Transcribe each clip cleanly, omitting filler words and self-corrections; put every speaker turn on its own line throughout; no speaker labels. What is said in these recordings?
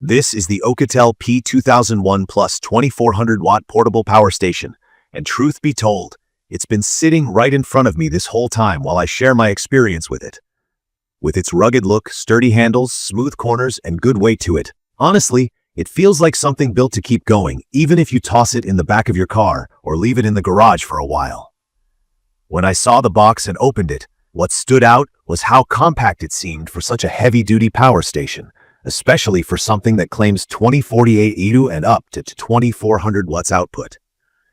This is the OUKITEL P2001 PLUS 2400 watt portable power station, and truth be told, it's been sitting right in front of me this whole time while I share my experience with it. With its rugged look, sturdy handles, smooth corners, and good weight to it, honestly, it feels like something built to keep going, even if you toss it in the back of your car or leave it in the garage for a while. When I saw the box and opened it, what stood out was how compact it seemed for such a heavy-duty power station, especially for something that claims 2048 EDU and up to 2400 watts output.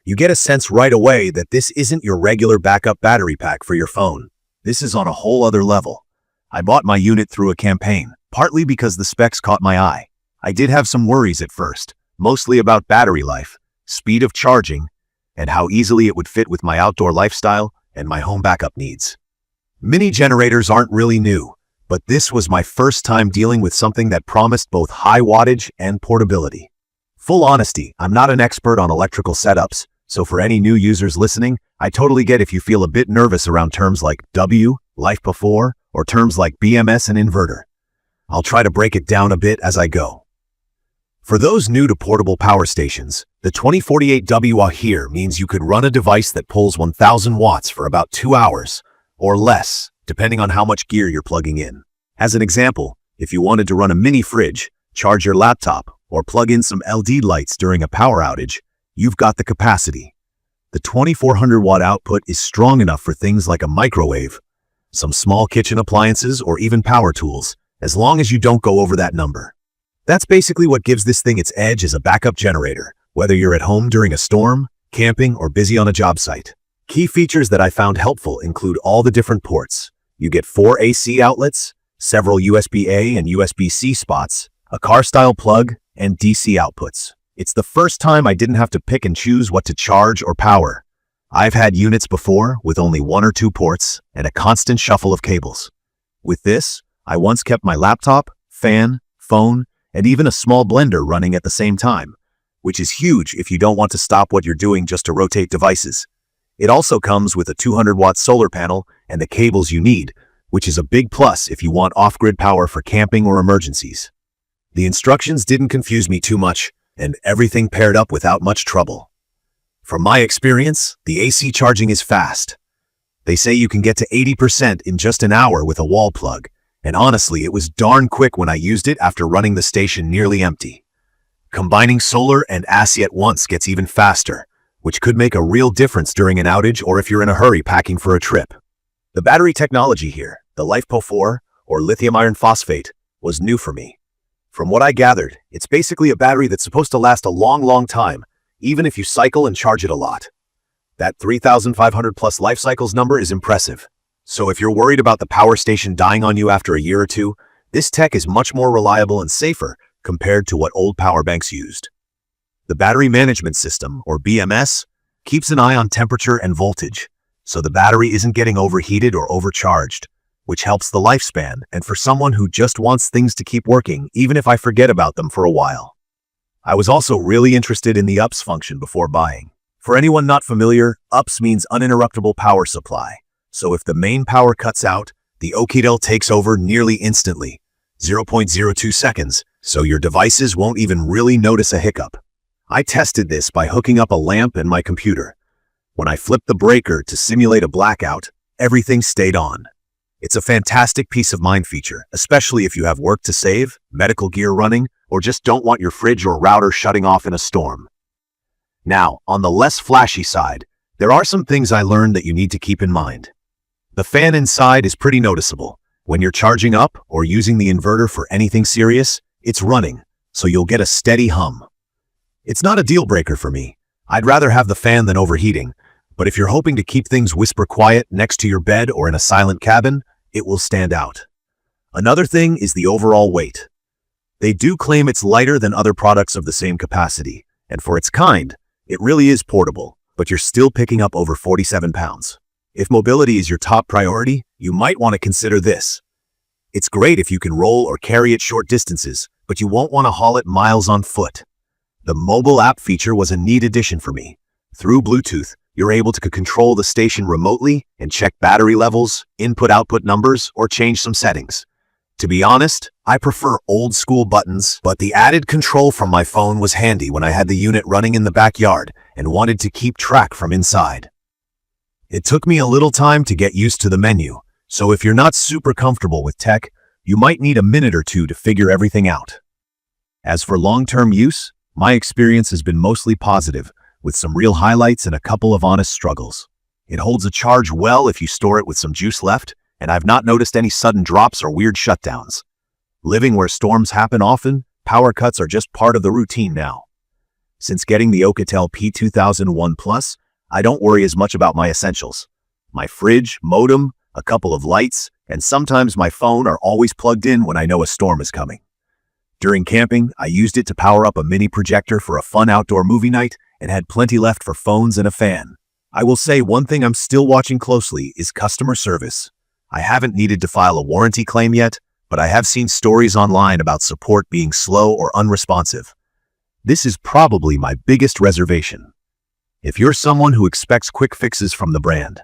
You get a sense right away that this isn't your regular backup battery pack for your phone. This is on a whole other level. I bought my unit through a campaign, partly because the specs caught my eye. I did have some worries at first, mostly about battery life, speed of charging, and how easily it would fit with my outdoor lifestyle and my home backup needs. Mini generators aren't really new, but this was my first time dealing with something that promised both high wattage and portability. Full honesty, I'm not an expert on electrical setups, so for any new users listening, I totally get if you feel a bit nervous around terms like W, life before, or terms like BMS and inverter. I'll try to break it down a bit as I go. For those new to portable power stations, the 2048W here means you could run a device that pulls 1000 watts for about 2 hours, or less, depending on how much gear you're plugging in. As an example, if you wanted to run a mini fridge, charge your laptop, or plug in some LED lights during a power outage, you've got the capacity. The 2400 watt output is strong enough for things like a microwave, some small kitchen appliances, or even power tools, as long as you don't go over that number. That's basically what gives this thing its edge as a backup generator, whether you're at home during a storm, camping, or busy on a job site. Key features that I found helpful include all the different ports. You get 4 AC outlets, several USB-A and USB-C spots, a car-style plug, and DC outputs. It's the first time I didn't have to pick and choose what to charge or power. I've had units before with only 1 or 2 ports and a constant shuffle of cables. With this, I once kept my laptop, fan, phone, and even a small blender running at the same time, which is huge if you don't want to stop what you're doing just to rotate devices. It also comes with a 200-watt solar panel and the cables you need, which is a big plus if you want off-grid power for camping or emergencies. The instructions didn't confuse me too much, and everything paired up without much trouble. From my experience, the AC charging is fast. They say you can get to 80% in just an hour with a wall plug, and honestly, it was darn quick when I used it after running the station nearly empty. Combining solar and AC at once gets even faster, which could make a real difference during an outage or if you're in a hurry packing for a trip. The battery technology here, the LiFePO4, or lithium iron phosphate, was new for me. From what I gathered, it's basically a battery that's supposed to last a long time, even if you cycle and charge it a lot. That 3,500 plus life cycles number is impressive. So if you're worried about the power station dying on you after a year or two, this tech is much more reliable and safer compared to what old power banks used. The battery management system, or BMS, keeps an eye on temperature and voltage, so the battery isn't getting overheated or overcharged, which helps the lifespan and for someone who just wants things to keep working even if I forget about them for a while. I was also really interested in the UPS function before buying. For anyone not familiar, UPS means uninterruptible power supply, so if the main power cuts out, the OUKITEL takes over nearly instantly, 0.02 seconds, so your devices won't even really notice a hiccup. I tested this by hooking up a lamp and my computer. When I flipped the breaker to simulate a blackout, everything stayed on. It's a fantastic peace of mind feature, especially if you have work to save, medical gear running, or just don't want your fridge or router shutting off in a storm. Now, on the less flashy side, there are some things I learned that you need to keep in mind. The fan inside is pretty noticeable. When you're charging up or using the inverter for anything serious, it's running, so you'll get a steady hum. It's not a deal breaker for me. I'd rather have the fan than overheating, but if you're hoping to keep things whisper quiet next to your bed or in a silent cabin, it will stand out. Another thing is the overall weight. They do claim it's lighter than other products of the same capacity, and for its kind, it really is portable, but you're still picking up over 47 pounds. If mobility is your top priority, you might want to consider this. It's great if you can roll or carry it short distances, but you won't want to haul it miles on foot. The mobile app feature was a neat addition for me. Through Bluetooth, you're able to control the station remotely and check battery levels, input-output numbers, or change some settings. To be honest, I prefer old-school buttons, but the added control from my phone was handy when I had the unit running in the backyard and wanted to keep track from inside. It took me a little time to get used to the menu, so if you're not super comfortable with tech, you might need a minute or two to figure everything out. As for long-term use, my experience has been mostly positive, with some real highlights and a couple of honest struggles. It holds a charge well if you store it with some juice left, and I've not noticed any sudden drops or weird shutdowns. Living where storms happen often, power cuts are just part of the routine now. Since getting the OUKITEL P2001 PLUS, I don't worry as much about my essentials. My fridge, modem, a couple of lights, and sometimes my phone are always plugged in when I know a storm is coming. During camping, I used it to power up a mini projector for a fun outdoor movie night and had plenty left for phones and a fan. I will say one thing I'm still watching closely is customer service. I haven't needed to file a warranty claim yet, but I have seen stories online about support being slow or unresponsive. This is probably my biggest reservation. If you're someone who expects quick fixes from the brand,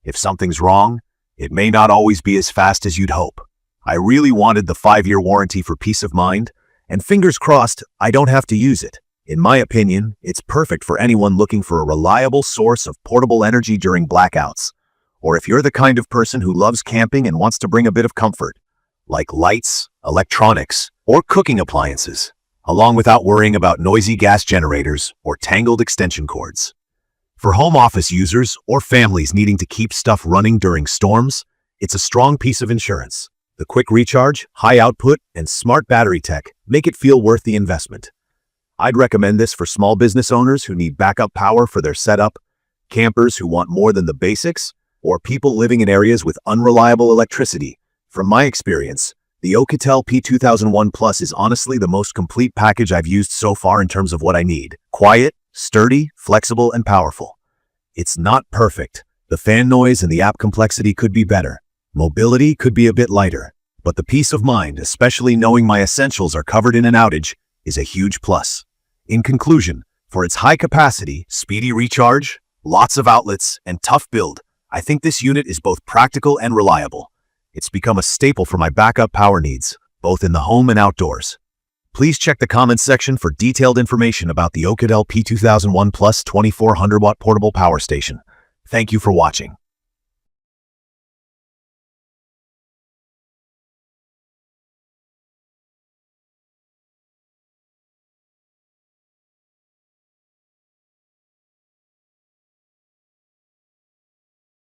if something's wrong, it may not always be as fast as you'd hope. I really wanted the 5-year warranty for peace of mind, and fingers crossed, I don't have to use it. In my opinion, it's perfect for anyone looking for a reliable source of portable energy during blackouts, or if you're the kind of person who loves camping and wants to bring a bit of comfort, like lights, electronics, or cooking appliances, along without worrying about noisy gas generators or tangled extension cords. For home office users or families needing to keep stuff running during storms, it's a strong piece of insurance. The quick recharge, high output, and smart battery tech make it feel worth the investment. I'd recommend this for small business owners who need backup power for their setup, campers who want more than the basics, or people living in areas with unreliable electricity. From my experience, the OUKITEL P2001 PLUS is honestly the most complete package I've used so far in terms of what I need. Quiet, sturdy, flexible, and powerful. It's not perfect. The fan noise and the app complexity could be better. Mobility could be a bit lighter. But the peace of mind, especially knowing my essentials are covered in an outage, is a huge plus. In conclusion, for its high capacity, speedy recharge, lots of outlets, and tough build, I think this unit is both practical and reliable. It's become a staple for my backup power needs, both in the home and outdoors. Please check the comments section for detailed information about the OUKITEL P2001 PLUS 2400 watt portable power station. Thank you for watching.